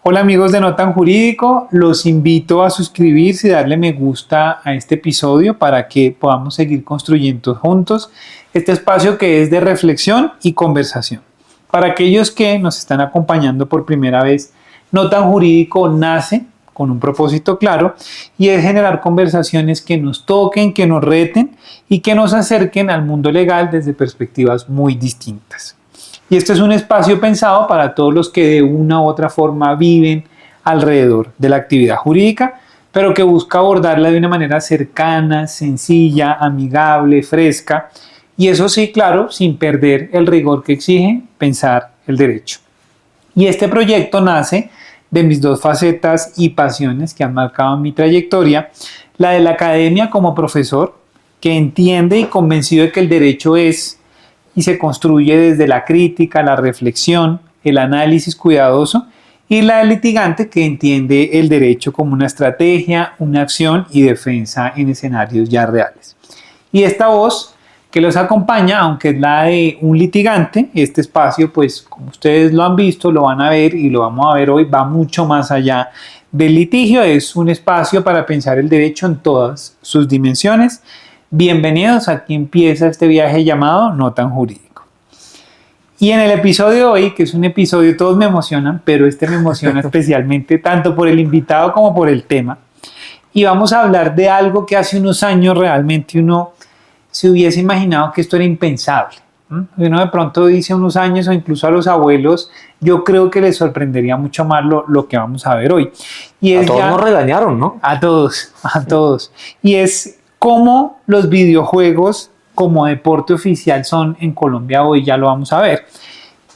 Hola amigos de No Tan Jurídico, los invito a suscribirse y darle me gusta a este episodio para que podamos seguir construyendo juntos este espacio que es de reflexión y conversación. Para aquellos que nos están acompañando por primera vez, No Tan Jurídico nace con un propósito claro y es generar conversaciones que nos toquen, que nos reten y que nos acerquen al mundo legal desde perspectivas muy distintas. Y este es un espacio pensado para todos los que de una u otra forma viven alrededor de la actividad jurídica, pero que busca abordarla de una manera cercana, sencilla, amigable, fresca, y eso sí, claro, sin perder el rigor que exige pensar el derecho. Y este proyecto nace de mis dos facetas y pasiones que han marcado mi trayectoria, la de la academia como profesor, que entiende y convencido de que el derecho es y se construye desde la crítica, la reflexión, el análisis cuidadoso, y la del litigante que entiende el derecho como una estrategia, una acción y defensa en escenarios ya reales. Y esta voz que los acompaña, aunque es la de un litigante, este espacio, pues como ustedes lo han visto, lo van a ver y lo vamos a ver hoy, va mucho más allá del litigio, es un espacio para pensar el derecho en todas sus dimensiones. Bienvenidos, aquí empieza este viaje llamado No Tan Jurídico. Y en el episodio de hoy, que es un episodio, todos me emocionan, pero este me emociona especialmente tanto por el invitado como por el tema. Y vamos a hablar de algo que hace unos años realmente uno se hubiese imaginado que esto era impensable. Uno de pronto dice unos años o incluso a los abuelos, yo creo que les sorprendería mucho más lo que vamos a ver hoy. Y es a todos nos regañaron, ¿no? A todos. Y es cómo los videojuegos como deporte oficial son en Colombia hoy, ya lo vamos a ver.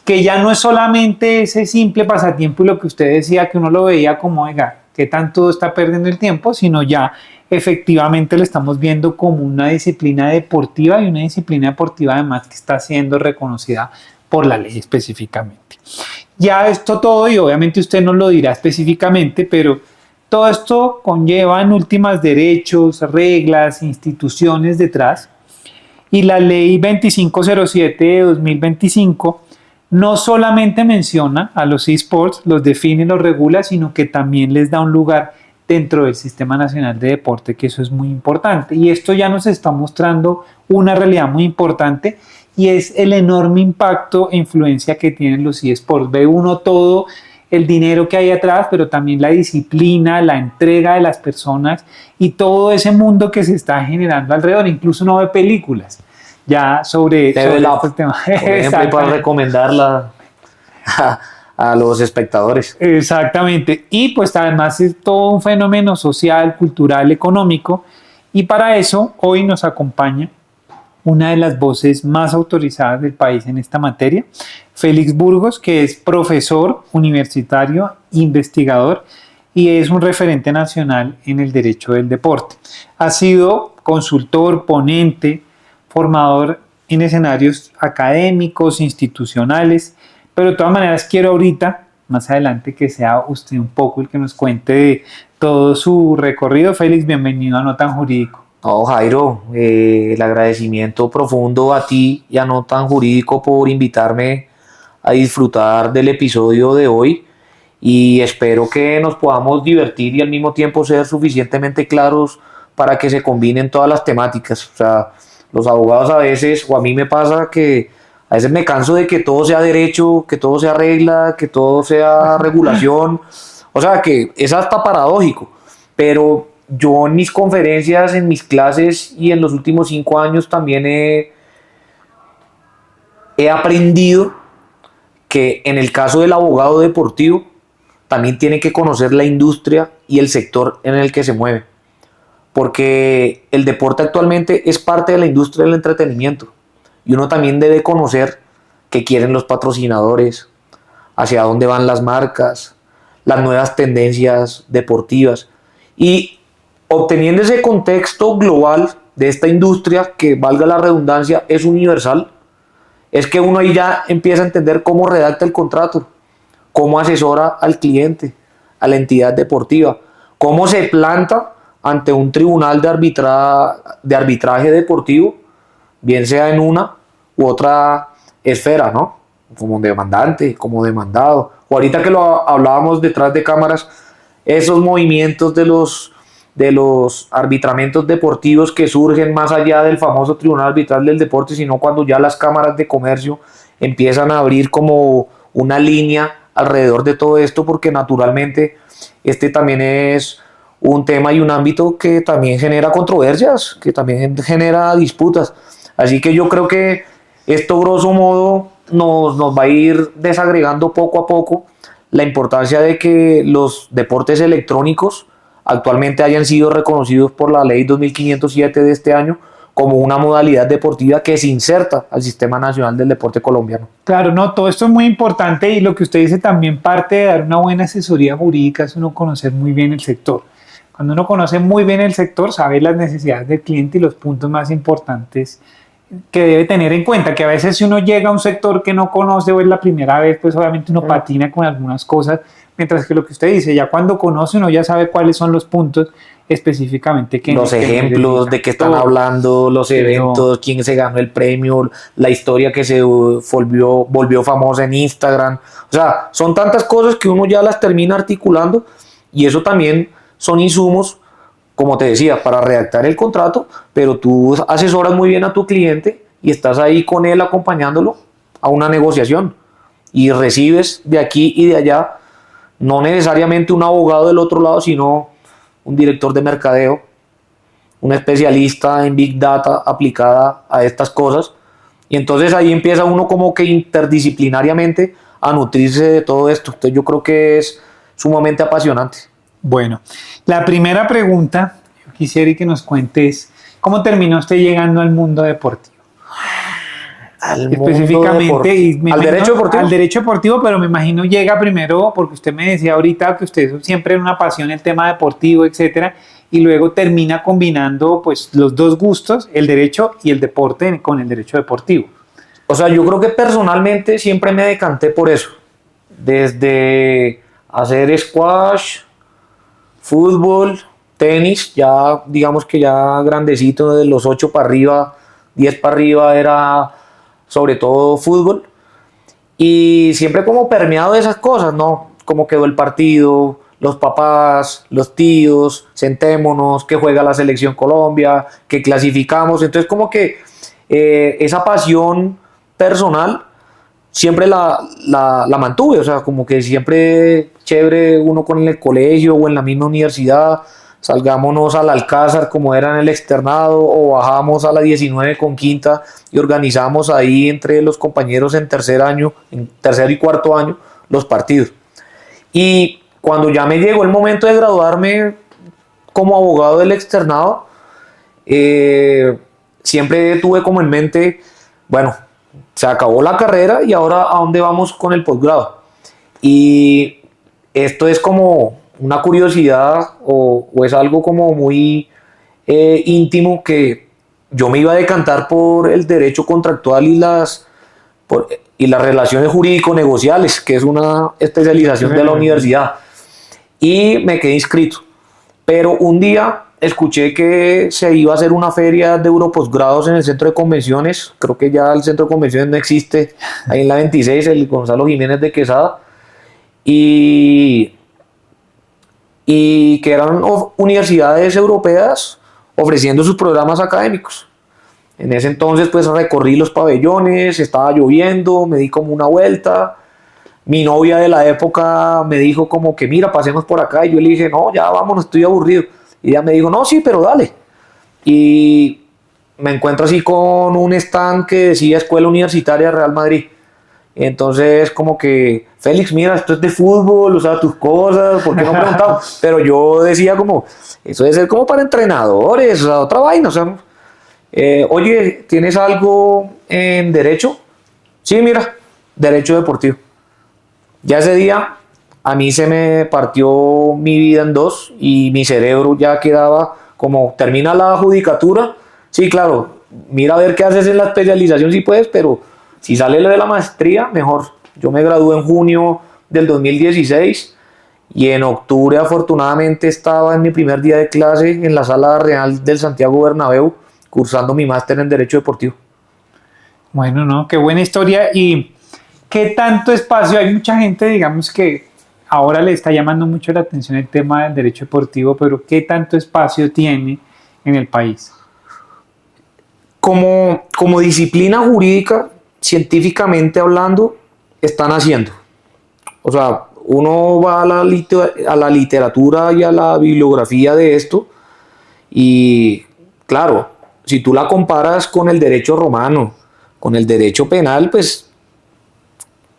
Que ya no es solamente ese simple pasatiempo y lo que usted decía, que uno lo veía como, oiga, qué tanto está perdiendo el tiempo, sino ya efectivamente lo estamos viendo como una disciplina deportiva y una disciplina deportiva además que está siendo reconocida por la ley específicamente. Ya esto todo, y obviamente usted nos lo dirá específicamente, pero todo esto conlleva en últimas derechos, reglas, instituciones detrás, y la ley 2507 de 2025 no solamente menciona a los eSports, los define y los regula, sino que también les da un lugar dentro del Sistema Nacional de Deporte, que eso es muy importante. Y esto ya nos está mostrando una realidad muy importante y es el enorme impacto e influencia que tienen los eSports. Ve uno todo el dinero que hay atrás, pero también la disciplina, la entrega de las personas y todo ese mundo que se está generando alrededor. Incluso uno ve películas ya sobre este tema. Por ejemplo, para recomendarla a los espectadores. Exactamente. Y pues además es todo un fenómeno social, cultural, económico. Y para eso hoy nos acompaña una de las voces más autorizadas del país en esta materia, Félix Burgos, que es profesor universitario, investigador y es un referente nacional en el derecho del deporte. Ha sido consultor, ponente, formador en escenarios académicos, institucionales, pero de todas maneras quiero ahorita, más adelante, que sea usted un poco el que nos cuente de todo su recorrido. Félix, bienvenido a No Tan Jurídico. No, Jairo, el agradecimiento profundo a ti y a No Tan Jurídico por invitarme a disfrutar del episodio de hoy y espero que nos podamos divertir y al mismo tiempo ser suficientemente claros para que se combinen todas las temáticas. O sea, los abogados a veces, o a mí me pasa que a veces me canso de que todo sea derecho, que todo sea regla, que todo sea regulación. O sea, que es hasta paradójico, pero yo en mis conferencias, en mis clases y en los últimos 5 años también he aprendido que en el caso del abogado deportivo también tiene que conocer la industria y el sector en el que se mueve, porque el deporte actualmente es parte de la industria del entretenimiento y uno también debe conocer qué quieren los patrocinadores, hacia dónde van las marcas, las nuevas tendencias deportivas y obteniendo ese contexto global de esta industria que, valga la redundancia, es universal, es que uno ahí ya empieza a entender cómo redacta el contrato, cómo asesora al cliente, a la entidad deportiva, cómo se planta ante un tribunal de arbitraje deportivo, bien sea en una u otra esfera, ¿no? Como demandante, como demandado, o ahorita que lo hablábamos detrás de cámaras, esos movimientos de los arbitramientos deportivos que surgen más allá del famoso Tribunal Arbitral del Deporte, sino cuando ya las cámaras de comercio empiezan a abrir como una línea alrededor de todo esto, porque naturalmente este también es un tema y un ámbito que también genera controversias, que también genera disputas. Así que yo creo que esto grosso modo nos va a ir desagregando poco a poco la importancia de que los deportes electrónicos actualmente hayan sido reconocidos por la ley 2507 de este año como una modalidad deportiva que se inserta al Sistema Nacional del Deporte Colombiano. Claro, no, todo esto es muy importante y lo que usted dice también parte de dar una buena asesoría jurídica es uno conocer muy bien el sector. Cuando uno conoce muy bien el sector, sabe las necesidades del cliente y los puntos más importantes que debe tener en cuenta, que a veces si uno llega a un sector que no conoce o es la primera vez, pues obviamente uno patina con algunas cosas, mientras que lo que usted dice, ya cuando conoce uno ya sabe cuáles son los puntos específicamente que los ejemplos de qué están hablando, los eventos, quién se ganó el premio, la historia que se volvió famosa en Instagram. O sea, son tantas cosas que uno ya las termina articulando y eso también son insumos, como te decía, para redactar el contrato, pero tú asesoras muy bien a tu cliente y estás ahí con él acompañándolo a una negociación y recibes de aquí y de allá, no necesariamente un abogado del otro lado, sino un director de mercadeo, un especialista en Big Data aplicada a estas cosas. Y entonces ahí empieza uno como que interdisciplinariamente a nutrirse de todo esto. Entonces yo creo que es sumamente apasionante. Bueno, la primera pregunta yo quisiera que nos cuentes cómo terminó usted llegando al mundo deportivo. Específicamente al derecho deportivo. Al derecho deportivo, pero me imagino llega primero porque usted me decía ahorita que usted siempre en una pasión el tema deportivo, etcétera, y luego termina combinando pues los dos gustos, el derecho y el deporte con el derecho deportivo. O sea, yo creo que personalmente siempre me decanté por eso, desde hacer squash, fútbol, tenis, ya digamos que ya grandecito, de los 8 para arriba, 10 para arriba era sobre todo fútbol, y siempre como permeado de esas cosas, ¿no? Cómo quedó el partido, los papás, los tíos, sentémonos, que juega la selección Colombia, que clasificamos, entonces como que esa pasión personal siempre la mantuve, o sea, como que siempre chévere uno con el colegio o en la misma universidad, salgámonos al Alcázar como era en el externado o bajamos a la 19 con quinta y organizamos ahí entre los compañeros en tercer año, en tercer y cuarto año, los partidos. Y cuando ya me llegó el momento de graduarme como abogado del externado, siempre tuve como en mente, bueno, se acabó la carrera y ahora ¿a dónde vamos con el posgrado? Y esto es como una curiosidad o es algo como muy íntimo, que yo me iba a decantar por el derecho contractual y las relaciones jurídico-negociales, que es una especialización de la universidad, y me quedé inscrito. Pero un día escuché que se iba a hacer una feria de europosgrados en el centro de convenciones, creo que ya el centro de convenciones no existe, ahí en la 26, el Gonzalo Jiménez de Quesada, y que eran universidades europeas ofreciendo sus programas académicos. En ese entonces pues recorrí los pabellones, estaba lloviendo, me di como una vuelta, mi novia de la época me dijo como que mira, pasemos por acá, y yo le dije no, ya vámonos, estoy aburrido, y ella me dijo no, sí, pero dale, y me encuentro así con un stand que decía Escuela Universitaria Real Madrid. Entonces como que Félix, mira, esto es de fútbol, o sea, tus cosas, ¿por qué no preguntaba? Pero yo decía como, eso debe ser como para entrenadores, o sea, otra vaina, o sea, oye, ¿tienes algo en derecho? Sí, mira, derecho deportivo. Ya ese día a mí se me partió mi vida en dos y mi cerebro ya quedaba como, termina la judicatura, sí, claro, mira a ver qué haces en la especialización si puedes, pero si sale lo de la maestría, mejor. Yo me gradué en junio del 2016 y en octubre afortunadamente estaba en mi primer día de clase en la Sala Real del Santiago Bernabéu cursando mi máster en Derecho Deportivo. Bueno, no, qué buena historia. Y ¿qué tanto espacio? Hay mucha gente, digamos, que ahora le está llamando mucho la atención el tema del derecho deportivo, pero ¿qué tanto espacio tiene en el país? Como disciplina jurídica, científicamente hablando, están haciendo. O sea, uno va a la literatura y a la bibliografía de esto y, claro, si tú la comparas con el derecho romano, con el derecho penal, pues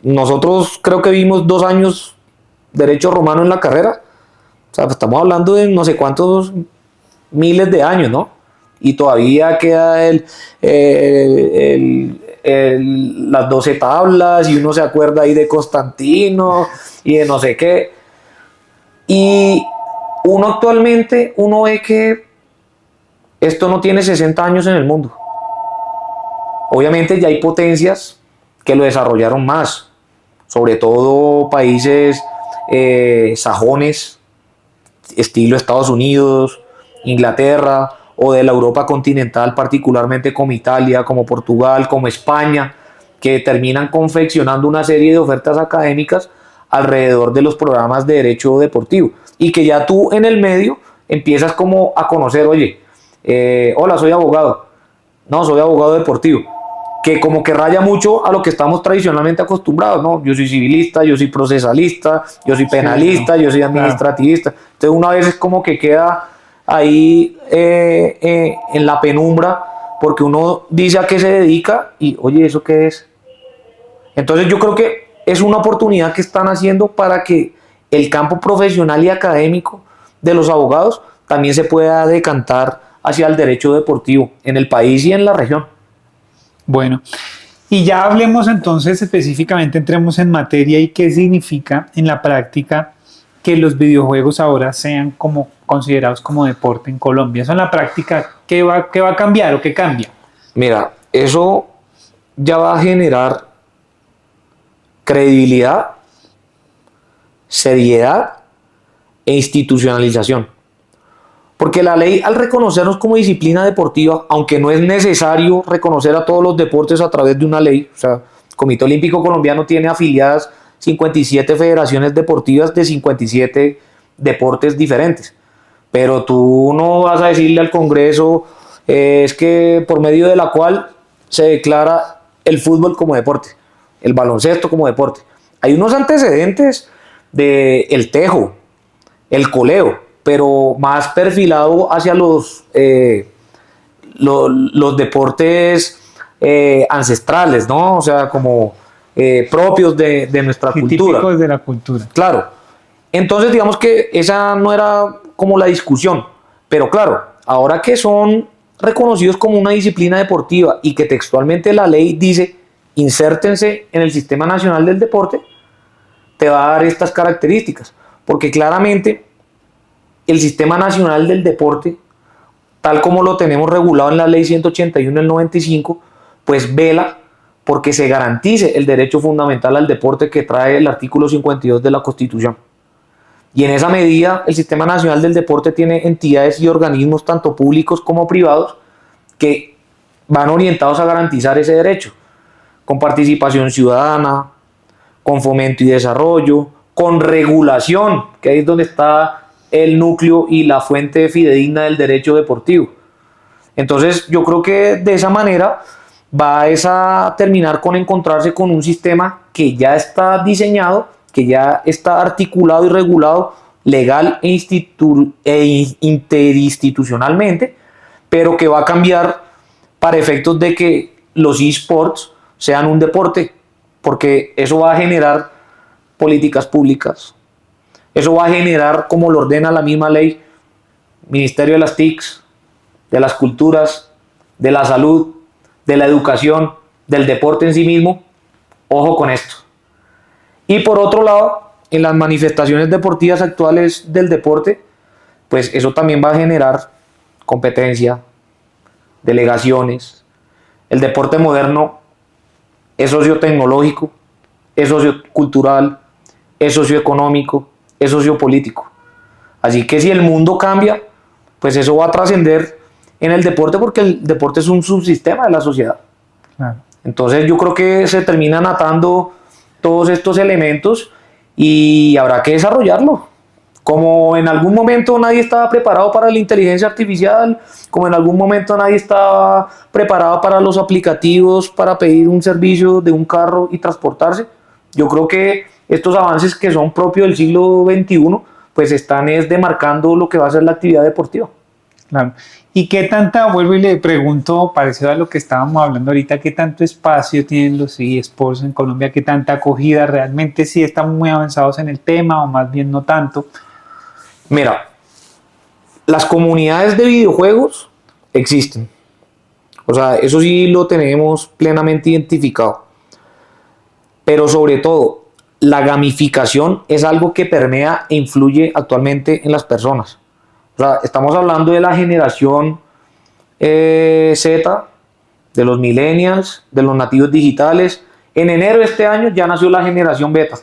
nosotros creo que vimos 2 años derecho romano en la carrera. O sea, pues estamos hablando de no sé cuántos miles de años, ¿no? Y todavía queda las 12 tablas y uno se acuerda ahí de Constantino y de no sé qué. Y uno actualmente, uno ve que esto no tiene 60 años en el mundo. Obviamente ya hay potencias que lo desarrollaron más, sobre todo países sajones, estilo Estados Unidos, Inglaterra, o de la Europa continental, particularmente como Italia, como Portugal, como España, que terminan confeccionando una serie de ofertas académicas alrededor de los programas de derecho deportivo y que ya tú en el medio empiezas como a conocer, oye, hola, soy abogado, no, soy abogado deportivo, que como que raya mucho a lo que estamos tradicionalmente acostumbrados, ¿no? Yo soy civilista, yo soy procesalista, yo soy penalista, sí, yo soy administrativista. Entonces una vez es como que queda ahí en la penumbra porque uno dice a qué se dedica y, oye, ¿eso qué es? Entonces yo creo que es una oportunidad que están haciendo para que el campo profesional y académico de los abogados también se pueda decantar hacia el derecho deportivo en el país y en la región. Bueno, y ya hablemos entonces específicamente, entremos en materia y qué significa en la práctica que los videojuegos ahora sean como considerados como deporte en Colombia. Eso en la práctica, ¿qué va a cambiar o qué cambia? Mira, eso ya va a generar credibilidad, seriedad e institucionalización. Porque la ley, al reconocernos como disciplina deportiva, aunque no es necesario reconocer a todos los deportes a través de una ley, o sea, el Comité Olímpico Colombiano tiene afiliadas 57 federaciones deportivas de 57 deportes diferentes. Pero tú no vas a decirle al Congreso, es que por medio de la cual se declara el fútbol como deporte, el baloncesto como deporte. Hay unos antecedentes del tejo, el coleo, pero más perfilado hacia los deportes ancestrales, ¿no? O sea, como propios de nuestra cultura. Típicos de la cultura. Claro. Entonces, digamos que esa no era como la discusión. Pero claro, ahora que son reconocidos como una disciplina deportiva y que textualmente la ley dice insértense en el Sistema Nacional del Deporte, te va a dar estas características. Porque claramente el Sistema Nacional del Deporte, tal como lo tenemos regulado en la Ley 181 del 95, pues vela porque se garantice el derecho fundamental al deporte que trae el artículo 52 de la Constitución. Y en esa medida, el Sistema Nacional del Deporte tiene entidades y organismos, tanto públicos como privados, que van orientados a garantizar ese derecho, con participación ciudadana, con fomento y desarrollo, con regulación, que ahí es donde está el núcleo y la fuente fidedigna del derecho deportivo. Entonces yo creo que de esa manera va a terminar con encontrarse con un sistema que ya está diseñado, que ya está articulado y regulado legal e interinstitucionalmente, pero que va a cambiar para efectos de que los eSports sean un deporte, porque eso va a generar políticas públicas. Eso va a generar, como lo ordena la misma ley, Ministerio de las TICs, de las culturas, de la salud, de la educación, del deporte en sí mismo. Ojo con esto. Y por otro lado, en las manifestaciones deportivas actuales del deporte, pues eso también va a generar competencia, delegaciones. El deporte moderno es sociotecnológico, es sociocultural, es socioeconómico, es sociopolítico. Así que si el mundo cambia, pues eso va a trascender en el deporte porque el deporte es un subsistema de la sociedad. Claro. Entonces yo creo que se terminan atando todos estos elementos y habrá que desarrollarlo. Como en algún momento nadie estaba preparado para la inteligencia artificial, como en algún momento nadie estaba preparado para los aplicativos, para pedir un servicio de un carro y transportarse, yo creo que estos avances que son propios del siglo XXI, pues están demarcando lo que va a ser la actividad deportiva. Claro. ¿Y qué tanta, vuelvo y le pregunto, parecido a lo que estábamos hablando ahorita, qué tanto espacio tienen los eSports en Colombia, qué tanta acogida, realmente sí están muy avanzados en el tema o más bien no tanto? Mira, las comunidades de videojuegos existen. O sea, eso sí lo tenemos plenamente identificado. Pero sobre todo, la gamificación es algo que permea e influye actualmente en las personas. O sea, estamos hablando de la generación Z, de los millennials, de los nativos digitales. En enero de este año ya nació la generación beta.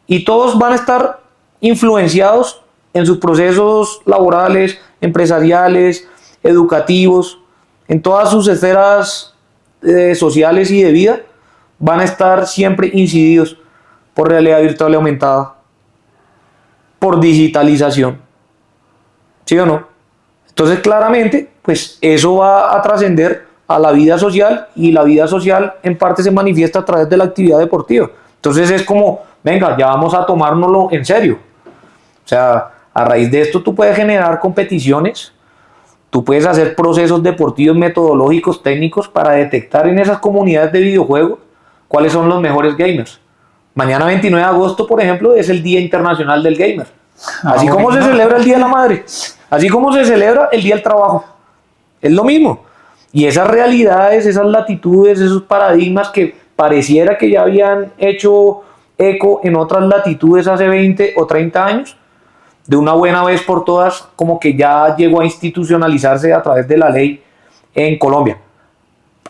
Y todos van a estar influenciados en sus procesos laborales, empresariales, educativos, en todas sus esferas sociales y de vida, van a estar siempre incididos por realidad virtual aumentada, por digitalización. ¿Sí o no? Entonces, claramente, pues eso va a trascender a la vida social y la vida social en parte se manifiesta a través de la actividad deportiva. Entonces es como, venga, ya vamos a tomárnoslo en serio. O sea, a raíz de esto tú puedes generar competiciones, tú puedes hacer procesos deportivos, metodológicos, técnicos para detectar en esas comunidades de videojuegos cuáles son los mejores gamers. Mañana 29 de agosto, por ejemplo, es el Día Internacional del Gamer. Así como se celebra el Día de la Madre, así como se celebra el Día del Trabajo. Es lo mismo. Y esas realidades, esas latitudes, esos paradigmas que pareciera que ya habían hecho eco en otras latitudes hace 20 o 30 años, de una buena vez por todas, como que ya llegó a institucionalizarse a través de la ley en Colombia.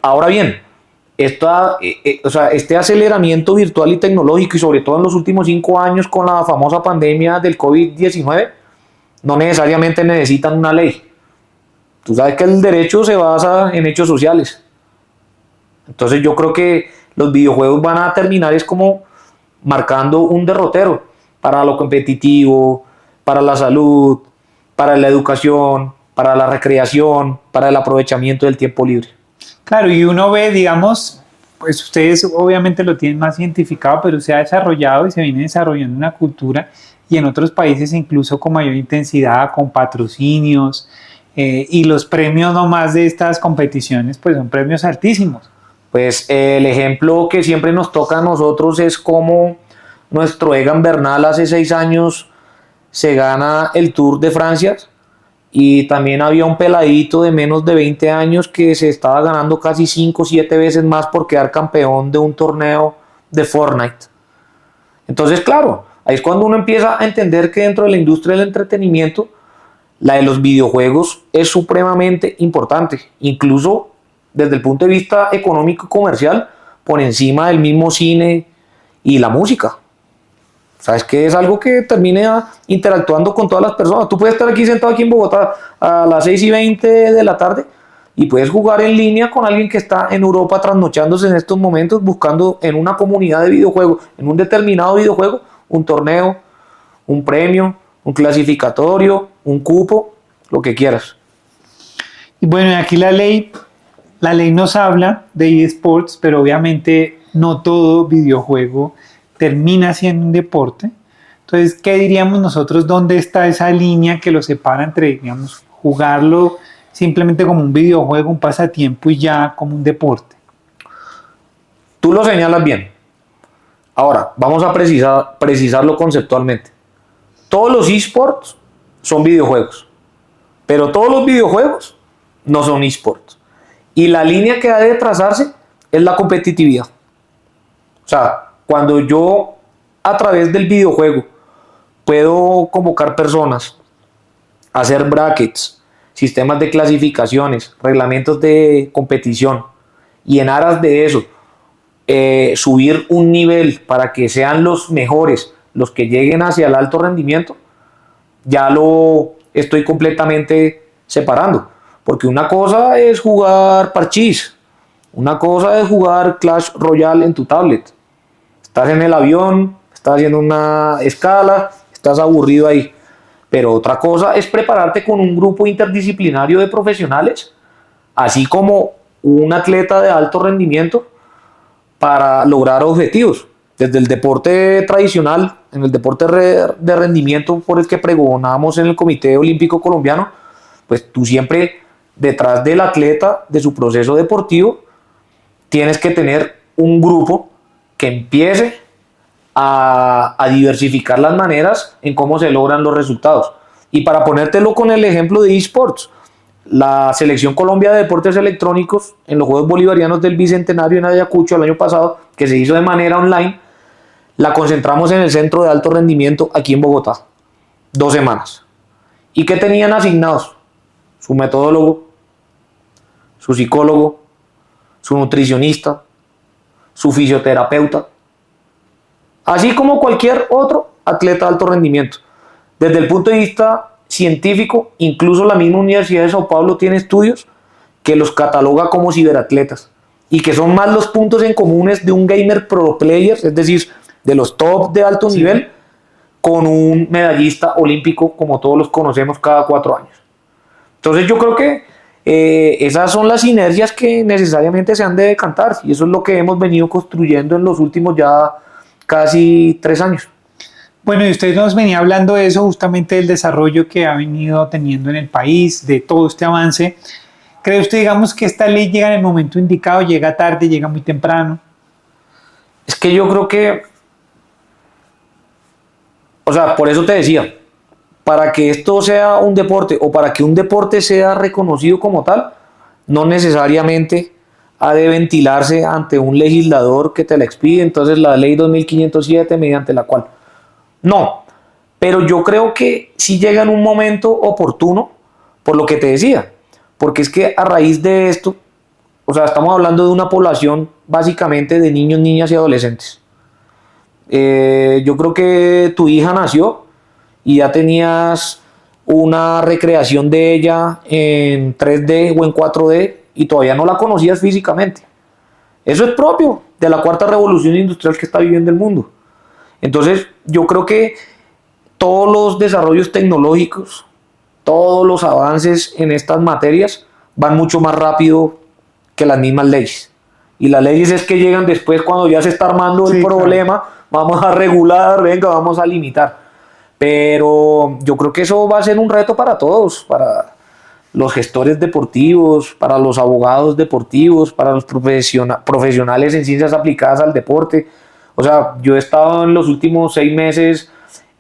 Ahora bien, este aceleramiento virtual y tecnológico, y sobre todo en los últimos 5 años con la famosa pandemia del COVID-19, no necesariamente necesitan una ley. Tú sabes que el derecho se basa en hechos sociales. Entonces yo creo que los videojuegos van a terminar es como marcando un derrotero para lo competitivo, para la salud, para la educación, para la recreación, para el aprovechamiento del tiempo libre. Claro, y uno ve, digamos, pues ustedes obviamente lo tienen más identificado, pero se ha desarrollado y se viene desarrollando una cultura y en otros países incluso con mayor intensidad, con patrocinios y los premios nomás de estas competiciones pues son premios altísimos. Pues el ejemplo que siempre nos toca a nosotros es como nuestro Egan Bernal hace 6 años se gana el Tour de Francia y también había un peladito de menos de 20 años que se estaba ganando casi 5 o 7 veces más por quedar campeón de un torneo de Fortnite. Entonces, claro, ahí es cuando uno empieza a entender que dentro de la industria del entretenimiento, la de los videojuegos es supremamente importante, incluso desde el punto de vista económico y comercial, por encima del mismo cine y la música. ¿Sabes qué? Es algo que termina interactuando con todas las personas. Tú puedes estar aquí sentado aquí en Bogotá a las 6:20 de la tarde y puedes jugar en línea con alguien que está en Europa trasnochándose en estos momentos buscando en una comunidad de videojuegos, en un determinado videojuego, un torneo, un premio, un clasificatorio, un cupo, lo que quieras. Y bueno, aquí la ley nos habla de eSports, pero obviamente no todo videojuego termina siendo un deporte. Entonces, ¿qué diríamos nosotros? ¿Dónde está esa línea que lo separa entre, digamos, jugarlo simplemente como un videojuego, un pasatiempo y ya como un deporte? Tú lo señalas bien. Ahora, vamos a precisarlo conceptualmente. Todos los eSports son videojuegos, pero todos los videojuegos no son eSports. Y la línea que ha de trazarse es la competitividad. O sea, cuando yo a través del videojuego puedo convocar personas, hacer brackets, sistemas de clasificaciones, reglamentos de competición y en aras de eso subir un nivel para que sean los mejores, los que lleguen hacia el alto rendimiento, ya lo estoy completamente separando. Porque una cosa es jugar parchís, una cosa es jugar Clash Royale en tu tablet. Estás en el avión, estás haciendo una escala, estás aburrido ahí. Pero otra cosa es prepararte con un grupo interdisciplinario de profesionales, así como un atleta de alto rendimiento para lograr objetivos. Desde el deporte tradicional, en el deporte de rendimiento por el que pregonamos en el Comité Olímpico Colombiano, pues tú siempre detrás del atleta, de su proceso deportivo, tienes que tener un grupo que empiece a diversificar las maneras en cómo se logran los resultados. Y para ponértelo con el ejemplo de eSports, la Selección Colombia de Deportes Electrónicos en los Juegos Bolivarianos del Bicentenario en Ayacucho el año pasado, que se hizo de manera online, la concentramos en el Centro de Alto Rendimiento aquí en Bogotá, 2 semanas. ¿Y qué tenían asignados? Su metodólogo, su psicólogo, su nutricionista, su fisioterapeuta, así como cualquier otro atleta de alto rendimiento. Desde el punto de vista científico, incluso la misma Universidad de Sao Paulo tiene estudios que los cataloga como ciberatletas y que son más los puntos en comunes de un gamer pro player, es decir, de los top de alto nivel, con un medallista olímpico como todos los conocemos cada 4 años. Entonces yo creo que esas son las sinergias que necesariamente se han de decantar y eso es lo que hemos venido construyendo en los últimos ya casi 3 años. Bueno, y usted nos venía hablando de eso, justamente del desarrollo que ha venido teniendo en el país, de todo este avance. ¿Cree usted, digamos, que esta ley llega en el momento indicado, llega tarde, llega muy temprano? Es que yo creo que, o sea, por eso te decía, para que esto sea un deporte o para que un deporte sea reconocido como tal, no necesariamente ha de ventilarse ante un legislador que te la expide, entonces la ley 2507 mediante la cual. No, pero yo creo que sí llega en un momento oportuno, por lo que te decía, porque es que a raíz de esto, o sea, estamos hablando de una población básicamente de niños, niñas y adolescentes. Yo creo que tu hija nació y ya tenías una recreación de ella en 3D o en 4D y todavía no la conocías físicamente. Eso es propio de la cuarta revolución industrial que está viviendo el mundo. Entonces, yo creo que todos los desarrollos tecnológicos, todos los avances en estas materias van mucho más rápido que las mismas leyes. Y las leyes es que llegan después cuando ya se está armando el problema, claro. Vamos a regular, venga, vamos a limitar. Pero yo creo que eso va a ser un reto para todos, para los gestores deportivos, para los abogados deportivos, para los profesionales en ciencias aplicadas al deporte. O sea, yo he estado en los últimos 6 meses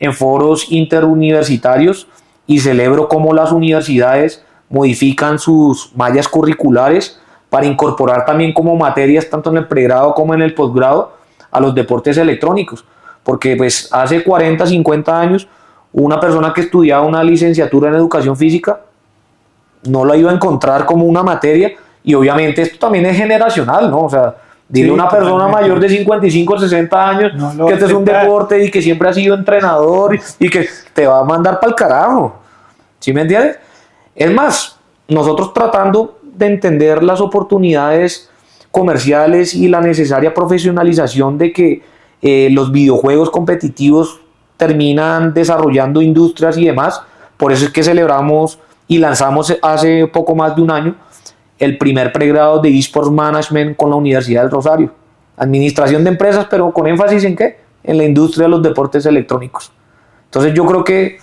en foros interuniversitarios y celebro cómo las universidades modifican sus mallas curriculares para incorporar también como materias, tanto en el pregrado como en el posgrado, a los deportes electrónicos. Porque pues hace 40, 50 años, una persona que estudiaba una licenciatura en educación física no la iba a encontrar como una materia y obviamente esto también es generacional, ¿no? O sea, dile a una persona mayor de 55, 60 años que este es un deporte y que siempre ha sido entrenador y que te va a mandar para el carajo. ¿Sí me entiendes? Es más, nosotros tratando de entender las oportunidades comerciales y la necesaria profesionalización de que los videojuegos competitivos terminan desarrollando industrias y demás, por eso es que celebramos y lanzamos hace poco más de un año el primer pregrado de eSports Management con la Universidad del Rosario. Administración de empresas, pero con énfasis en ¿qué? En la industria de los deportes electrónicos. Entonces yo creo que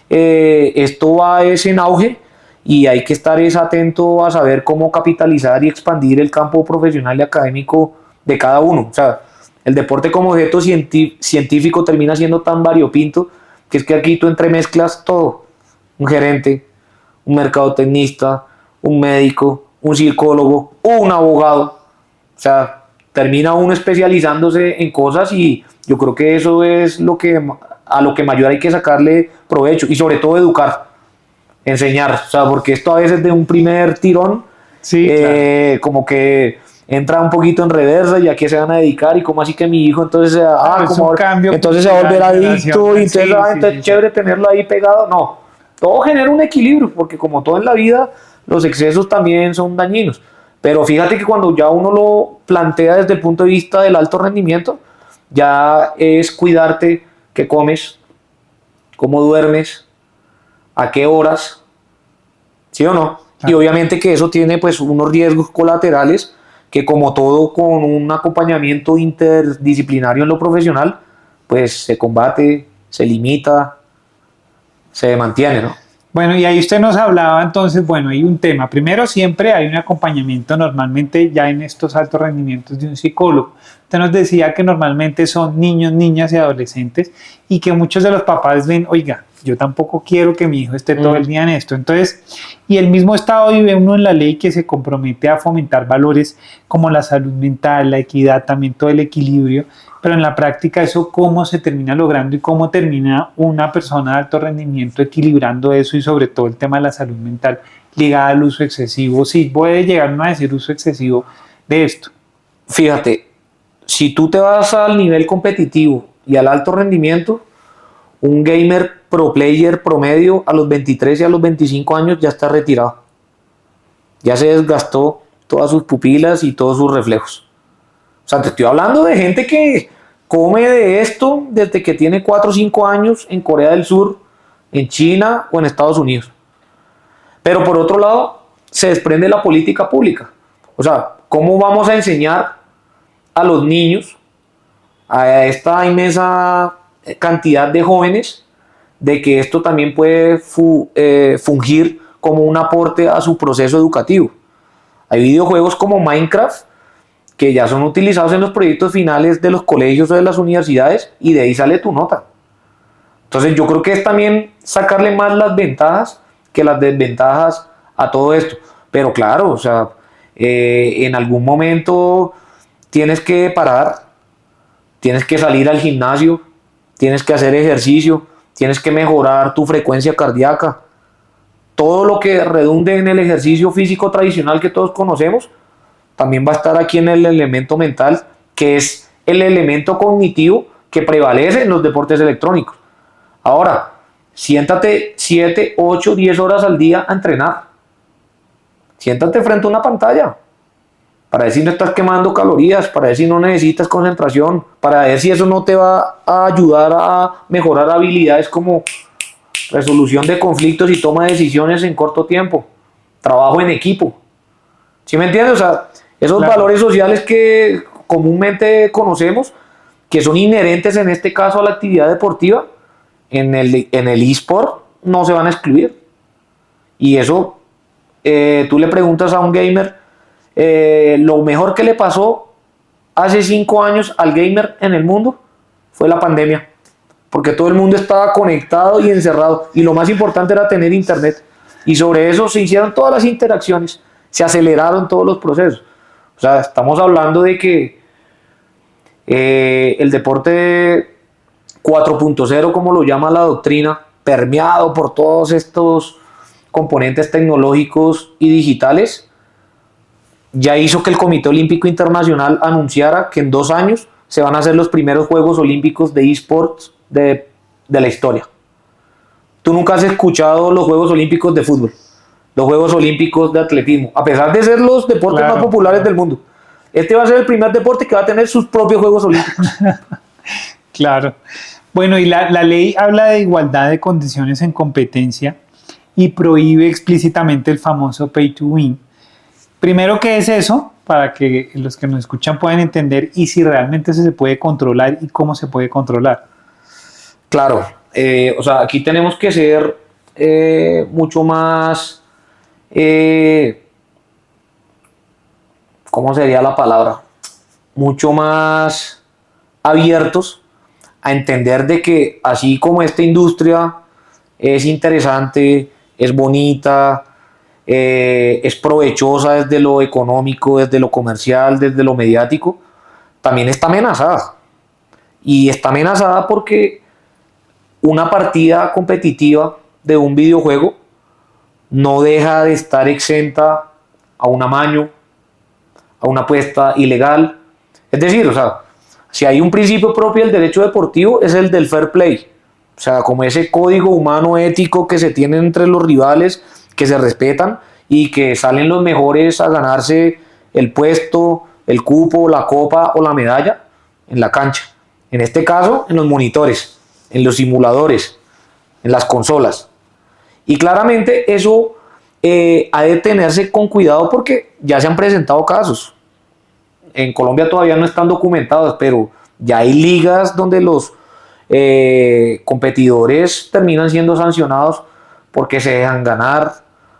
esto va en auge y hay que estar atento a saber cómo capitalizar y expandir el campo profesional y académico de cada uno. O sea, el deporte como objeto científico termina siendo tan variopinto que es que aquí tú entremezclas todo. Un gerente, un mercadotecnista, un médico, un psicólogo, un abogado. O sea, termina uno especializándose en cosas y yo creo que eso es a lo que mayor hay que sacarle provecho y sobre todo educar, enseñar. O sea, porque esto a veces de un primer tirón, claro, como que entra un poquito en reversa y a qué se van a dedicar y cómo así que mi hijo entonces se va a volver adicto y entonces chévere tenerlo ahí pegado. No, todo genera un equilibrio porque como todo en la vida los excesos también son dañinos, pero fíjate que cuando ya uno lo plantea desde el punto de vista del alto rendimiento, Ya es cuidarte qué comes, cómo duermes, a qué horas, ¿sí o no? Y obviamente que eso tiene pues unos riesgos colaterales que, como todo, con un acompañamiento interdisciplinario en lo profesional, pues se combate, se limita, se mantiene, ¿no? Bueno, y ahí usted nos hablaba entonces, bueno, hay un tema. Primero, siempre hay un acompañamiento normalmente ya en estos altos rendimientos de un psicólogo. Usted nos decía que normalmente son niños, niñas y adolescentes y que muchos de los papás ven, oiga, yo tampoco quiero que mi hijo esté todo el día en esto. Entonces, y el mismo Estado vive uno en la ley que se compromete a fomentar valores como la salud mental, la equidad, también todo el equilibrio, pero en la práctica eso cómo se termina logrando y cómo termina una persona de alto rendimiento equilibrando eso y sobre todo el tema de la salud mental ligada al uso excesivo. Sí, puede llegar a decir uso excesivo de esto. Fíjate, si tú te vas al nivel competitivo y al alto rendimiento, un gamer pro player promedio a los 23 y a los 25 años ya está retirado. Ya se desgastó todas sus pupilas y todos sus reflejos. O sea, te estoy hablando de gente que come de esto desde que tiene 4 o 5 años en Corea del Sur, en China o en Estados Unidos. Pero por otro lado, se desprende la política pública. O sea, ¿cómo vamos a enseñar a los niños, a esta inmensa cantidad de jóvenes, de que esto también puede fungir como un aporte a su proceso educativo? Hay videojuegos como Minecraft que ya son utilizados en los proyectos finales de los colegios o de las universidades y de ahí sale tu nota. Entonces yo creo que es también sacarle más las ventajas que las desventajas a todo esto. Pero claro, o sea, en algún momento tienes que parar, tienes que salir al gimnasio, tienes que hacer ejercicio, tienes que mejorar tu frecuencia cardíaca. Todo lo que redunde en el ejercicio físico tradicional que todos conocemos, también va a estar aquí en el elemento mental, que es el elemento cognitivo que prevalece en los deportes electrónicos. Ahora, siéntate 7, 8, 10 horas al día a entrenar. Siéntate frente a una pantalla para ver si no estás quemando calorías, para ver si no necesitas concentración, para ver si eso no te va a ayudar a mejorar habilidades como resolución de conflictos y toma de decisiones en corto tiempo, trabajo en equipo. ¿Sí me entiendes? O sea, esos valores sociales que comúnmente conocemos, que son inherentes en este caso a la actividad deportiva, en el eSport no se van a excluir. Y eso, tú le preguntas a un gamer, lo mejor que le pasó hace 5 años al gamer en el mundo fue la pandemia, porque todo el mundo estaba conectado y encerrado, y lo más importante era tener internet, y sobre eso se hicieron todas las interacciones, se aceleraron todos los procesos. O sea, estamos hablando de que el deporte 4.0, como lo llama la doctrina, permeado por todos estos componentes tecnológicos y digitales, ya hizo que el Comité Olímpico Internacional anunciara que en 2 años se van a hacer los primeros Juegos Olímpicos de eSports de la historia. Tú nunca has escuchado los Juegos Olímpicos de fútbol, los Juegos Olímpicos de atletismo, a pesar de ser los deportes más populares del mundo. Este va a ser el primer deporte que va a tener sus propios Juegos Olímpicos. Claro. Bueno, y la ley habla de igualdad de condiciones en competencia y prohíbe explícitamente el famoso pay to win. Primero, ¿qué es eso? Para que los que nos escuchan puedan entender y si realmente eso se puede controlar y cómo se puede controlar. Claro, o sea, aquí tenemos que ser mucho más, ¿cómo sería la palabra? Mucho más abiertos a entender de que así como esta industria es interesante, es bonita, es provechosa desde lo económico, desde lo comercial, desde lo mediático, también está amenazada. Y está amenazada porque una partida competitiva de un videojuego no deja de estar exenta a un amaño, a una apuesta ilegal. Es decir, o sea, si hay un principio propio del derecho deportivo, es el del fair play. O sea, como ese código humano ético que se tiene entre los rivales, que se respetan y que salen los mejores a ganarse el puesto, el cupo, la copa o la medalla en la cancha. En este caso, en los monitores, en los simuladores, en las consolas. Y claramente eso ha de tenerse con cuidado porque ya se han presentado casos. En Colombia todavía no están documentados, pero ya hay ligas donde los competidores terminan siendo sancionados porque se dejan ganar,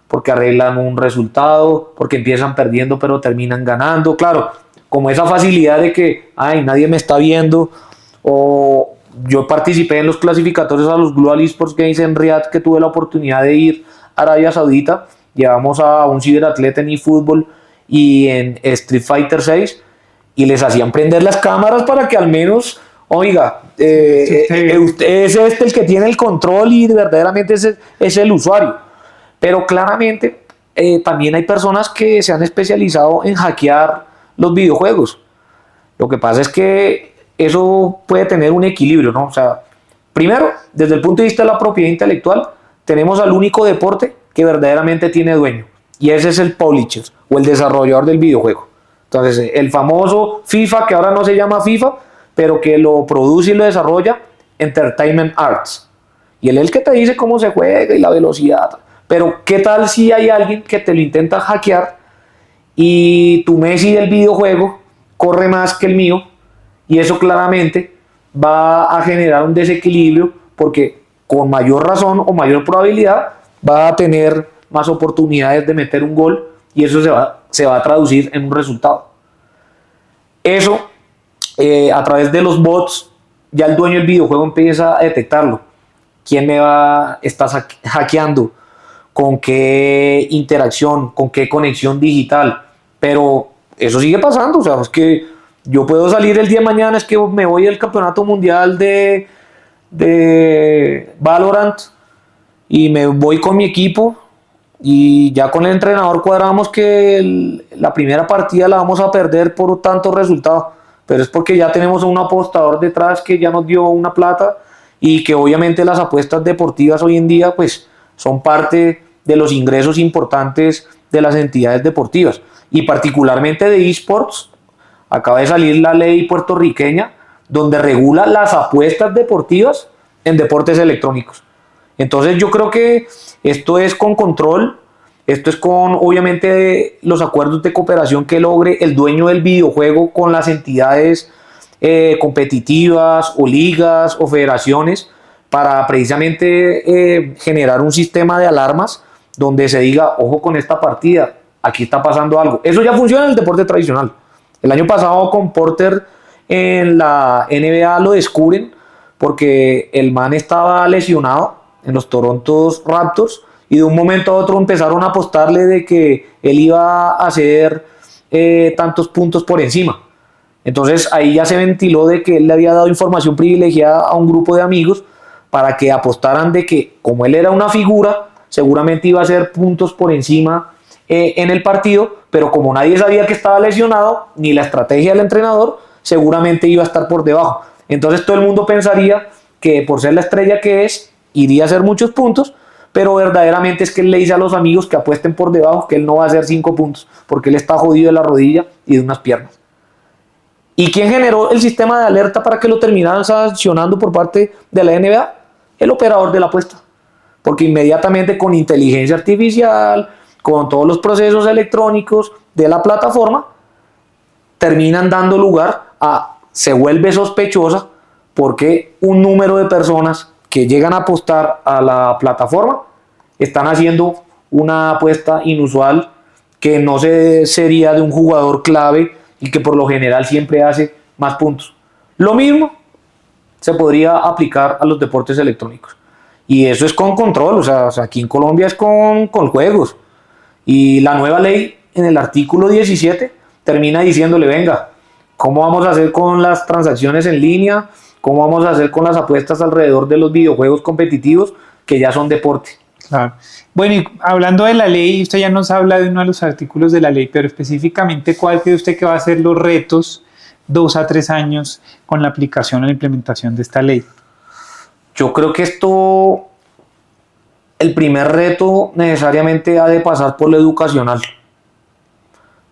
porque arreglan un resultado, porque empiezan perdiendo pero terminan ganando. Claro, como esa facilidad de que, ay, nadie me está viendo, o yo participé en los clasificatorios a los Global Esports Games en Riyadh, que tuve la oportunidad de ir a Arabia Saudita. Llevamos a un ciberatleta en eFootball y en Street Fighter 6 y les hacían prender las cámaras para que al menos, oiga, usted es el que tiene el control y verdaderamente es el usuario. Pero claramente también hay personas que se han especializado en hackear los videojuegos. Lo que pasa es que eso puede tener un equilibrio, ¿no? O sea, primero, desde el punto de vista de la propiedad intelectual, tenemos al único deporte que verdaderamente tiene dueño, y ese es el publisher o el desarrollador del videojuego. Entonces, el famoso FIFA, que ahora no se llama FIFA, pero que lo produce y lo desarrolla, Entertainment Arts. Y él es el que te dice cómo se juega y la velocidad. Pero, ¿qué tal si hay alguien que te lo intenta hackear y tu Messi del videojuego corre más que el mío? Y eso claramente va a generar un desequilibrio porque con mayor razón o mayor probabilidad va a tener más oportunidades de meter un gol y eso se va a traducir en un resultado. Eso, a través de los bots, ya el dueño del videojuego empieza a detectarlo. ¿Quién está hackeando? ¿Con qué interacción? ¿Con qué conexión digital? Pero eso sigue pasando. O sea, es que yo puedo salir el día de mañana, es que me voy al campeonato mundial de Valorant y me voy con mi equipo y ya con el entrenador cuadramos que la primera partida la vamos a perder por tanto resultado, pero es porque ya tenemos un apostador detrás que ya nos dio una plata y que obviamente las apuestas deportivas hoy en día pues son parte de los ingresos importantes de las entidades deportivas y particularmente de eSports. Acaba de salir la ley puertorriqueña donde regula las apuestas deportivas en deportes electrónicos. Entonces yo creo que esto es con control, esto es con obviamente los acuerdos de cooperación que logre el dueño del videojuego con las entidades competitivas o ligas o federaciones para precisamente generar un sistema de alarmas donde se diga, ojo con esta partida, aquí está pasando algo. Eso ya funciona en el deporte tradicional. El año pasado con Porter en la NBA lo descubren porque el man estaba lesionado en los Toronto Raptors y de un momento a otro empezaron a apostarle de que él iba a hacer tantos puntos por encima. Entonces ahí ya se ventiló de que él le había dado información privilegiada a un grupo de amigos para que apostaran de que como él era una figura, seguramente iba a hacer puntos por encima en el partido, pero como nadie sabía que estaba lesionado, ni la estrategia del entrenador, seguramente iba a estar por debajo. Entonces todo el mundo pensaría que por ser la estrella que es, iría a hacer muchos puntos, pero verdaderamente es que él le dice a los amigos que apuesten por debajo que él no va a hacer 5 puntos, porque él está jodido de la rodilla y de unas piernas. ¿Y quién generó el sistema de alerta para que lo terminaran sancionando por parte de la NBA? El operador de la apuesta. Porque inmediatamente con inteligencia artificial, con todos los procesos electrónicos de la plataforma, terminan dando lugar a, se vuelve sospechosa porque un número de personas que llegan a apostar a la plataforma están haciendo una apuesta inusual que no sería de un jugador clave y que por lo general siempre hace más puntos. Lo mismo se podría aplicar a los deportes electrónicos. Y eso es con control, o sea aquí en Colombia es con juegos. Y la nueva ley en el artículo 17 termina diciéndole, venga, ¿cómo vamos a hacer con las transacciones en línea? ¿Cómo vamos a hacer con las apuestas alrededor de los videojuegos competitivos que ya son deporte? Claro. Bueno, y hablando de la ley, usted ya nos habla de uno de los artículos de la ley, pero específicamente, ¿cuál cree usted que va a ser los retos 2 a 3 años con la aplicación o la implementación de esta ley? Yo creo que el primer reto necesariamente ha de pasar por lo educacional,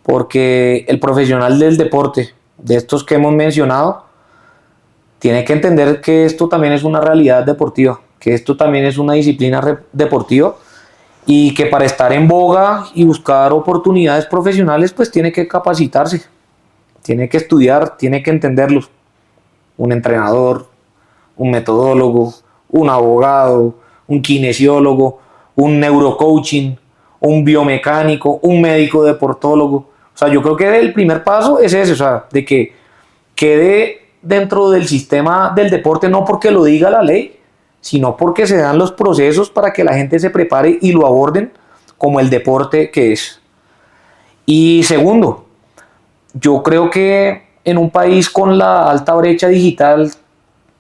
porque el profesional del deporte, de estos que hemos mencionado, tiene que entender que esto también es una realidad deportiva, que esto también es una disciplina deportiva y que para estar en boga y buscar oportunidades profesionales pues tiene que capacitarse, tiene que estudiar, tiene que entenderlos. Un entrenador, un metodólogo, un abogado, un kinesiólogo, un neurocoaching, un biomecánico, un médico deportólogo. O sea, yo creo que el primer paso es ese, o sea, de que quede dentro del sistema del deporte, no porque lo diga la ley, sino porque se dan los procesos para que la gente se prepare y lo aborden como el deporte que es. Y segundo, yo creo que en un país con la alta brecha digital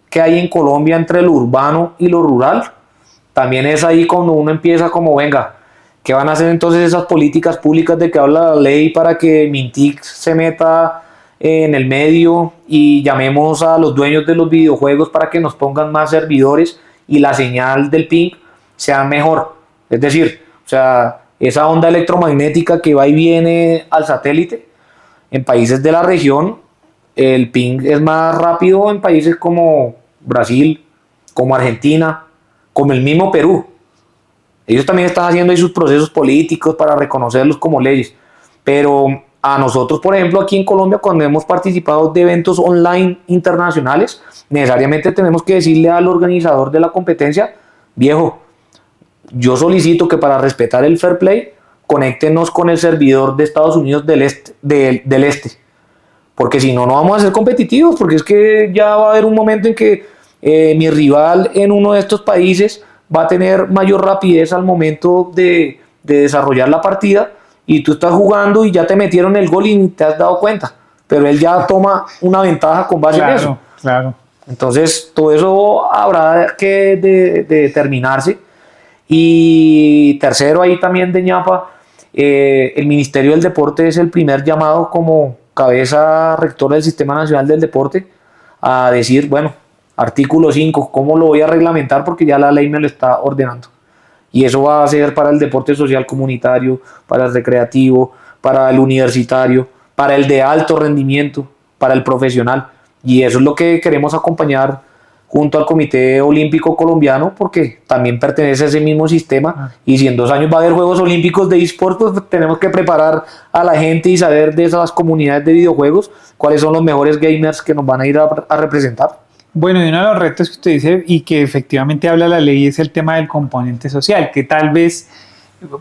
que hay en Colombia entre lo urbano y lo rural, también es ahí cuando uno empieza como, venga, ¿qué van a hacer entonces esas políticas públicas de que habla la ley para que Mintic se meta en el medio y llamemos a los dueños de los videojuegos para que nos pongan más servidores y la señal del ping sea mejor? Es decir, o sea, esa onda electromagnética que va y viene al satélite, en países de la región, el ping es más rápido en países como Brasil, como Argentina, como el mismo Perú. Ellos también están haciendo ahí sus procesos políticos para reconocerlos como leyes. Pero a nosotros, por ejemplo, aquí en Colombia, cuando hemos participado de eventos online internacionales, necesariamente tenemos que decirle al organizador de la competencia, viejo, yo solicito que para respetar el fair play, conéctenos con el servidor de Estados Unidos del este. Porque si no, no vamos a ser competitivos, porque es que ya va a haber un momento en que mi rival en uno de estos países va a tener mayor rapidez al momento de desarrollar la partida y tú estás jugando y ya te metieron el gol y ni te has dado cuenta, pero él ya toma una ventaja con base en eso. Claro. Entonces, todo eso habrá que de determinarse. Y tercero, ahí también de ñapa, el Ministerio del Deporte es el primer llamado como cabeza rectora del Sistema Nacional del Deporte a decir, bueno, artículo 5, ¿cómo lo voy a reglamentar? Porque ya la ley me lo está ordenando. Y eso va a ser para el deporte social comunitario, para el recreativo, para el universitario, para el de alto rendimiento, para el profesional. Y eso es lo que queremos acompañar junto al Comité Olímpico Colombiano, porque también pertenece a ese mismo sistema. Y si en 2 años va a haber Juegos Olímpicos de eSports, pues tenemos que preparar a la gente y saber de esas comunidades de videojuegos cuáles son los mejores gamers que nos van a ir a representar. Bueno, y uno de los retos que usted dice y que efectivamente habla la ley es el tema del componente social, que tal vez,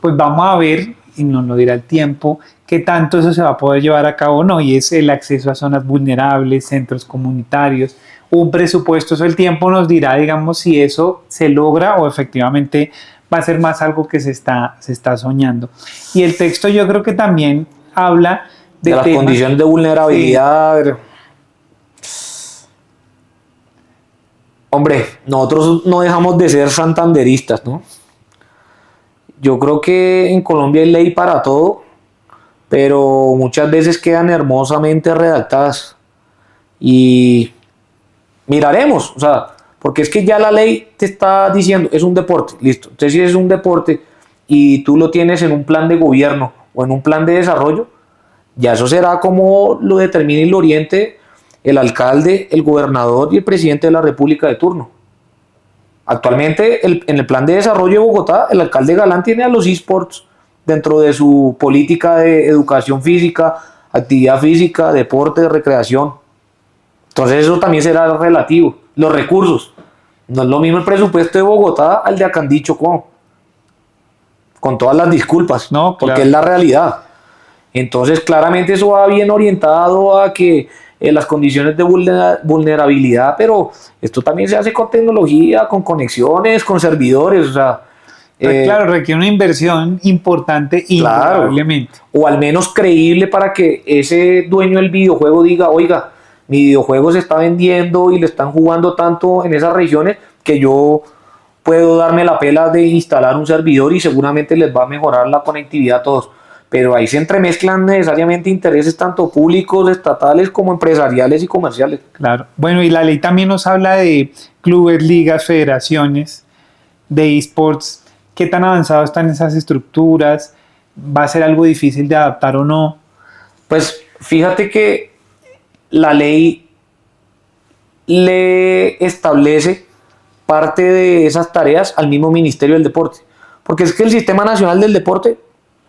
pues vamos a ver, y nos lo dirá el tiempo, qué tanto eso se va a poder llevar a cabo o no, y es el acceso a zonas vulnerables, centros comunitarios, un presupuesto. Eso el tiempo nos dirá, digamos, si eso se logra o efectivamente va a ser más algo que se está soñando. Y el texto yo creo que también habla de las condiciones de vulnerabilidad. Sí. Hombre, nosotros no dejamos de ser santanderistas, ¿no? Yo creo que en Colombia hay ley para todo, pero muchas veces quedan hermosamente redactadas. Y miraremos, o sea, porque es que ya la ley te está diciendo, es un deporte, listo. Entonces, si es un deporte y tú lo tienes en un plan de gobierno o en un plan de desarrollo, ya eso será como lo determine y lo oriente el alcalde, el gobernador y el presidente de la República de turno. Actualmente, en el plan de desarrollo de Bogotá, el alcalde Galán tiene a los eSports dentro de su política de educación física, actividad física, deporte, recreación. Entonces eso también será relativo. Los recursos. No es lo mismo el presupuesto de Bogotá al de Acandí, con todas las disculpas, no, claro, porque es la realidad. Entonces claramente eso va bien orientado a que las condiciones de vulnerabilidad, pero esto también se hace con tecnología, con conexiones, con servidores, o sea... claro, requiere una inversión importante y claro, probablemente. O al menos creíble para que ese dueño del videojuego diga, oiga, mi videojuego se está vendiendo y le están jugando tanto en esas regiones que yo puedo darme la pela de instalar un servidor y seguramente les va a mejorar la conectividad a todos. Pero ahí se entremezclan necesariamente intereses tanto públicos, estatales, como empresariales y comerciales. Claro. Bueno, y la ley también nos habla de clubes, ligas, federaciones, de eSports. ¿Qué tan avanzadas están esas estructuras? ¿Va a ser algo difícil de adaptar o no? Pues fíjate que la ley le establece parte de esas tareas al mismo Ministerio del Deporte. Porque es que el Sistema Nacional del Deporte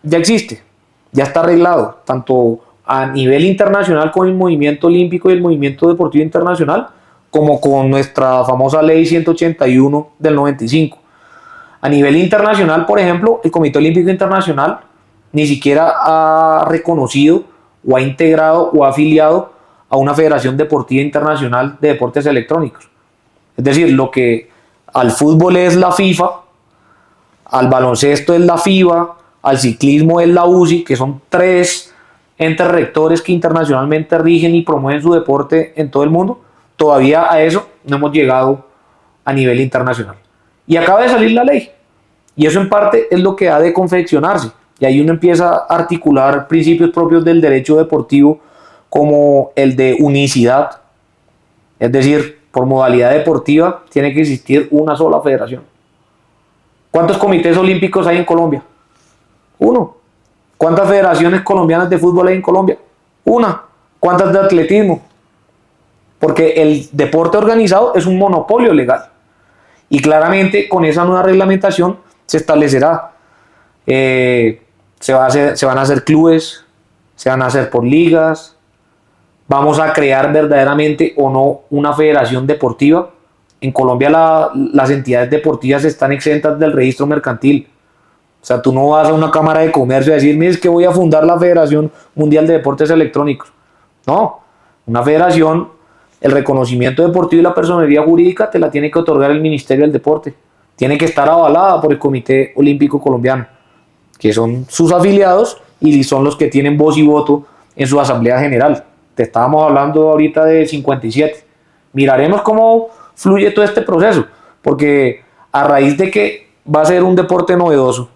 ya existe, ya está arreglado, tanto a nivel internacional con el movimiento olímpico y el movimiento deportivo internacional, como con nuestra famosa ley 181 del 95. A nivel internacional, por ejemplo, el Comité Olímpico Internacional ni siquiera ha reconocido o ha integrado o ha afiliado a una Federación Deportiva Internacional de Deportes Electrónicos. Es decir, lo que al fútbol es la FIFA, al baloncesto es la FIBA, al ciclismo es la UCI, que son 3 entes rectores que internacionalmente rigen y promueven su deporte en todo el mundo. Todavía a eso no hemos llegado a nivel internacional. Y acaba de salir la ley. Y eso en parte es lo que ha de confeccionarse. Y ahí uno empieza a articular principios propios del derecho deportivo como el de unicidad. Es decir, por modalidad deportiva tiene que existir una sola federación. ¿Cuántos comités olímpicos hay en Colombia? 1. ¿Cuántas federaciones colombianas de fútbol hay en Colombia? 1. ¿Cuántas de atletismo? Porque el deporte organizado es un monopolio legal. Y claramente con esa nueva reglamentación se establecerá, se van a hacer clubes, se van a hacer por ligas, vamos a crear verdaderamente o no una federación deportiva. En Colombia las entidades deportivas están exentas del registro mercantil. O sea, tú no vas a una cámara de comercio a decir, mire, es que voy a fundar la Federación Mundial de Deportes Electrónicos. No, una federación, el reconocimiento deportivo y la personería jurídica te la tiene que otorgar el Ministerio del Deporte. Tiene que estar avalada por el Comité Olímpico Colombiano, que son sus afiliados y son los que tienen voz y voto en su Asamblea General. Te estábamos hablando ahorita de 57. Miraremos cómo fluye todo este proceso, porque a raíz de que va a ser un deporte novedoso,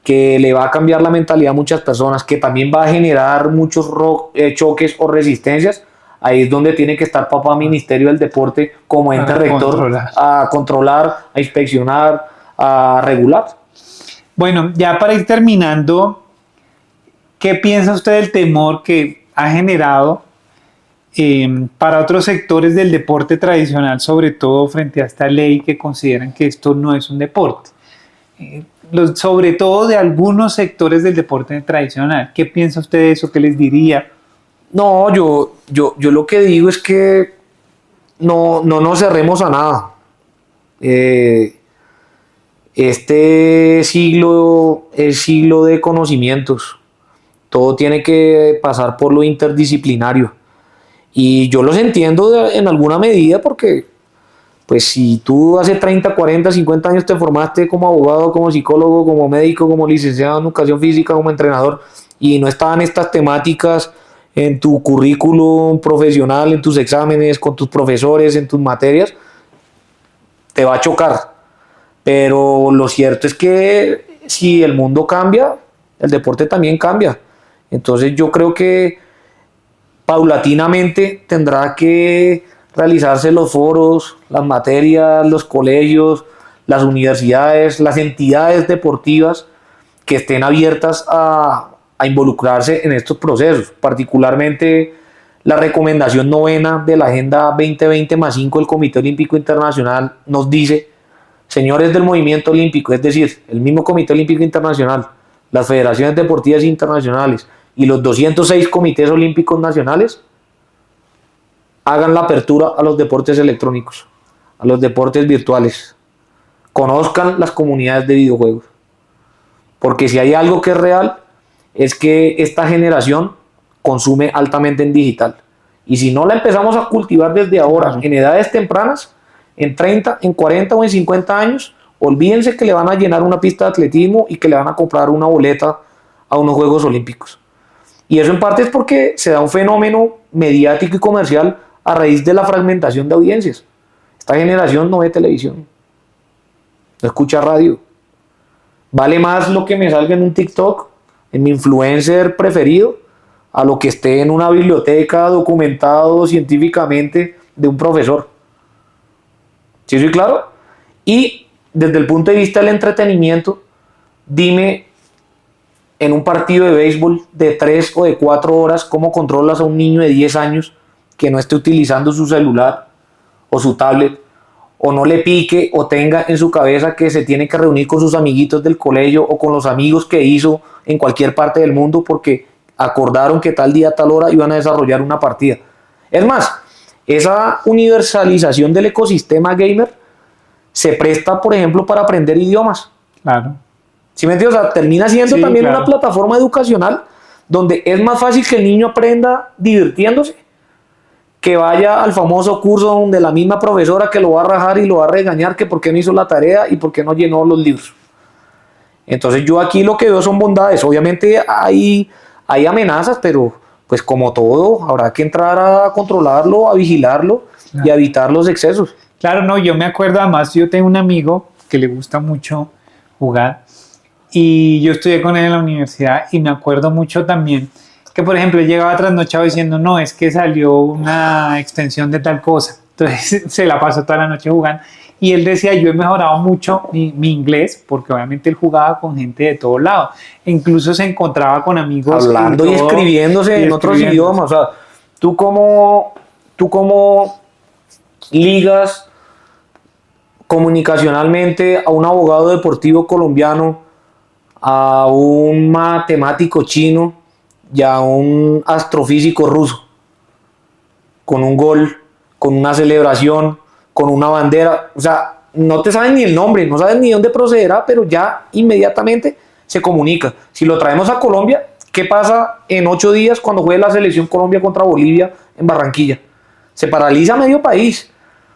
que le va a cambiar la mentalidad a muchas personas, que también va a generar muchos choques o resistencias, ahí es donde tiene que estar papá Ministerio del Deporte como ente rector a controlar, a inspeccionar, a regular. Bueno, ya para ir terminando, ¿qué piensa usted del temor que ha generado para otros sectores del deporte tradicional, sobre todo frente a esta ley que consideran que esto no es un deporte? Sobre todo de algunos sectores del deporte tradicional. ¿Qué piensa usted de eso? ¿Qué les diría? No, yo lo que digo es que no nos cerremos a nada. Este siglo es siglo de conocimientos. Todo tiene que pasar por lo interdisciplinario. Y yo los entiendo en alguna medida porque, pues si tú hace 30, 40, 50 años te formaste como abogado, como psicólogo, como médico, como licenciado en educación física, como entrenador, y no estaban estas temáticas en tu currículum profesional, en tus exámenes, con tus profesores, en tus materias, te va a chocar. Pero lo cierto es que si el mundo cambia, el deporte también cambia. Entonces yo creo que paulatinamente tendrá que realizarse los foros, las materias, los colegios, las universidades, las entidades deportivas que estén abiertas a involucrarse en estos procesos, particularmente la recomendación 9ª de la Agenda 2020+5 del Comité Olímpico Internacional nos dice, señores del movimiento olímpico, es decir, el mismo Comité Olímpico Internacional, las federaciones deportivas internacionales y los 206 comités olímpicos nacionales, hagan la apertura a los deportes electrónicos, a los deportes virtuales, conozcan las comunidades de videojuegos, porque si hay algo que es real, es que esta generación consume altamente en digital, y si no la empezamos a cultivar desde ahora, en edades tempranas, en 30, en 40 o en 50 años, olvídense que le van a llenar una pista de atletismo y que le van a comprar una boleta a unos Juegos Olímpicos. Y eso en parte es porque se da un fenómeno mediático y comercial a raíz de la fragmentación de audiencias. Esta generación no ve televisión, no escucha radio. Vale más lo que me salga en un TikTok, en mi influencer preferido, a lo que esté en una biblioteca documentado científicamente de un profesor. ¿Sí soy claro? Y desde el punto de vista del entretenimiento, dime en un partido de béisbol de 3 o de 4 horas cómo controlas a un niño de 10 años que no esté utilizando su celular o su tablet, o no le pique o tenga en su cabeza que se tiene que reunir con sus amiguitos del colegio o con los amigos que hizo en cualquier parte del mundo porque acordaron que tal día, tal hora iban a desarrollar una partida. Es más, esa universalización del ecosistema gamer se presta, por ejemplo, para aprender idiomas. Claro. ¿Sí me entiendes? O sea, termina siendo también claro, una plataforma educacional donde es más fácil que el niño aprenda divirtiéndose, que vaya al famoso curso donde la misma profesora que lo va a rajar y lo va a regañar que por qué no hizo la tarea y por qué no llenó los libros. Entonces yo aquí lo que veo son bondades. Obviamente hay amenazas, pero pues como todo, habrá que entrar a controlarlo, a vigilarlo y a evitar los excesos. Claro, no, yo me acuerdo, además yo tengo un amigo que le gusta mucho jugar y yo estudié con él en la universidad y me acuerdo mucho también que, por ejemplo, él llegaba trasnochado diciendo, no, es que salió una extensión de tal cosa. Entonces se la pasó toda la noche jugando. Y él decía, yo he mejorado mucho mi inglés, porque obviamente él jugaba con gente de todo lado. E incluso se encontraba con amigos. Hablando y escribiéndose en otros idiomas. O sea, tú como ligas comunicacionalmente a un abogado deportivo colombiano, a un matemático chino y a un astrofísico ruso, con un gol, con una celebración, con una bandera. O sea, no te saben ni el nombre, no sabes ni dónde procederá, pero ya inmediatamente se comunica. Si lo traemos a Colombia, ¿qué pasa en 8 días cuando juegue la selección Colombia contra Bolivia en Barranquilla? Se paraliza medio país.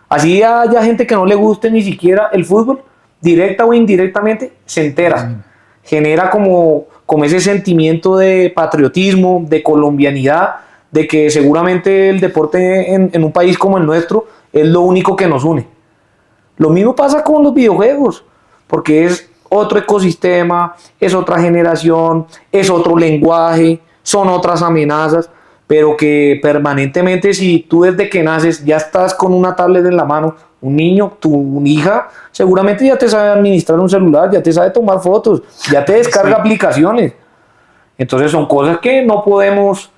Así haya gente que no le guste ni siquiera el fútbol, directa o indirectamente, se entera. Genera como ese sentimiento de patriotismo, de colombianidad, de que seguramente el deporte en un país como el nuestro es lo único que nos une. Lo mismo pasa con los videojuegos, porque es otro ecosistema, es otra generación, es otro lenguaje, son otras amenazas, pero que permanentemente, si tú desde que naces ya estás con una tablet en la mano, un niño, tu hija, seguramente ya te sabe administrar un celular, ya te sabe tomar fotos, ya te descarga aplicaciones. Entonces son cosas que no podemos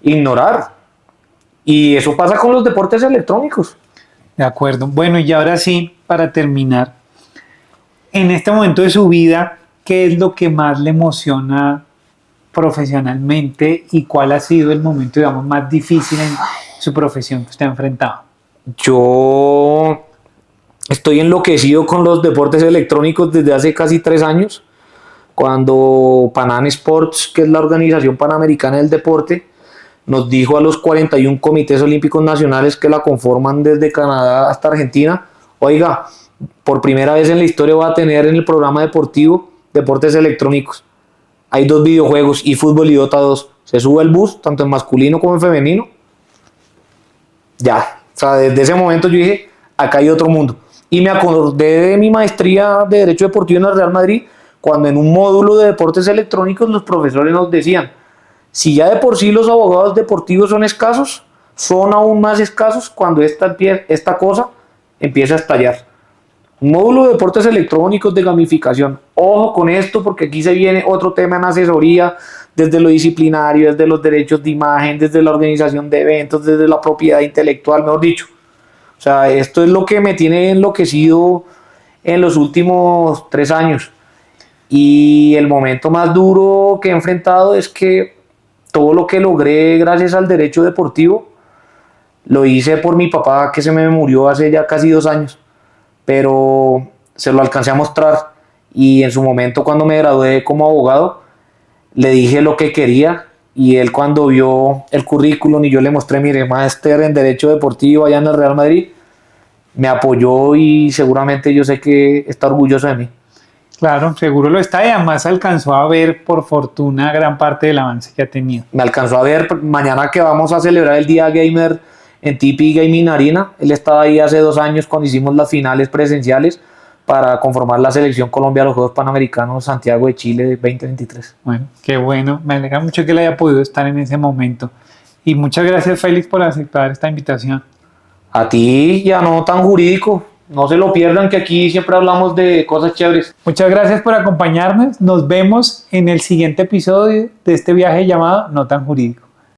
ignorar. Y eso pasa con los deportes electrónicos. De acuerdo. Bueno, y ahora sí, para terminar, en este momento de su vida, ¿qué es lo que más le emociona profesionalmente y cuál ha sido el momento, digamos, más difícil en su profesión que usted ha enfrentado? Yo estoy enloquecido con los deportes electrónicos desde hace casi 3 años, cuando Panam Sports, que es la organización panamericana del deporte, nos dijo a los 41 comités olímpicos nacionales que la conforman desde Canadá hasta Argentina, oiga, por primera vez en la historia va a tener en el programa deportivo deportes electrónicos. Hay 2 videojuegos, eFootball y Dota 2. Se sube el bus, tanto en masculino como en femenino. Ya, o sea, desde ese momento yo dije, acá hay otro mundo. Y me acordé de mi maestría de Derecho Deportivo en el Real Madrid, cuando en un módulo de deportes electrónicos los profesores nos decían, si ya de por sí los abogados deportivos son escasos, son aún más escasos cuando esta cosa empieza a estallar. Un módulo de deportes electrónicos de gamificación. Ojo con esto porque aquí se viene otro tema en asesoría, desde lo disciplinario, desde los derechos de imagen, desde la organización de eventos, desde la propiedad intelectual, mejor dicho. O sea, esto es lo que me tiene enloquecido en los últimos 3 años. Y el momento más duro que he enfrentado es que todo lo que logré gracias al derecho deportivo lo hice por mi papá, que se me murió hace ya casi 2 años, pero se lo alcancé a mostrar y en su momento cuando me gradué como abogado le dije lo que quería y él cuando vio el currículum y yo le mostré, mire, máster en derecho deportivo allá en el Real Madrid, me apoyó y seguramente yo sé que está orgulloso de mí. Claro, seguro lo está y además alcanzó a ver, por fortuna, gran parte del avance que ha tenido. Me alcanzó a ver mañana que vamos a celebrar el Día Gamer en Tipi Gaming Arena. Él estaba ahí hace 2 años cuando hicimos las finales presenciales para conformar la selección Colombia a los Juegos Panamericanos Santiago de Chile 2023. Bueno, qué bueno. Me alegra mucho que le haya podido estar en ese momento. Y muchas gracias, Félix, por aceptar esta invitación. A ti, ya no tan jurídico. No se lo pierdan que aquí siempre hablamos de cosas chéveres. Muchas gracias por acompañarnos. Nos vemos en el siguiente episodio de este viaje llamado No Tan Jurídico.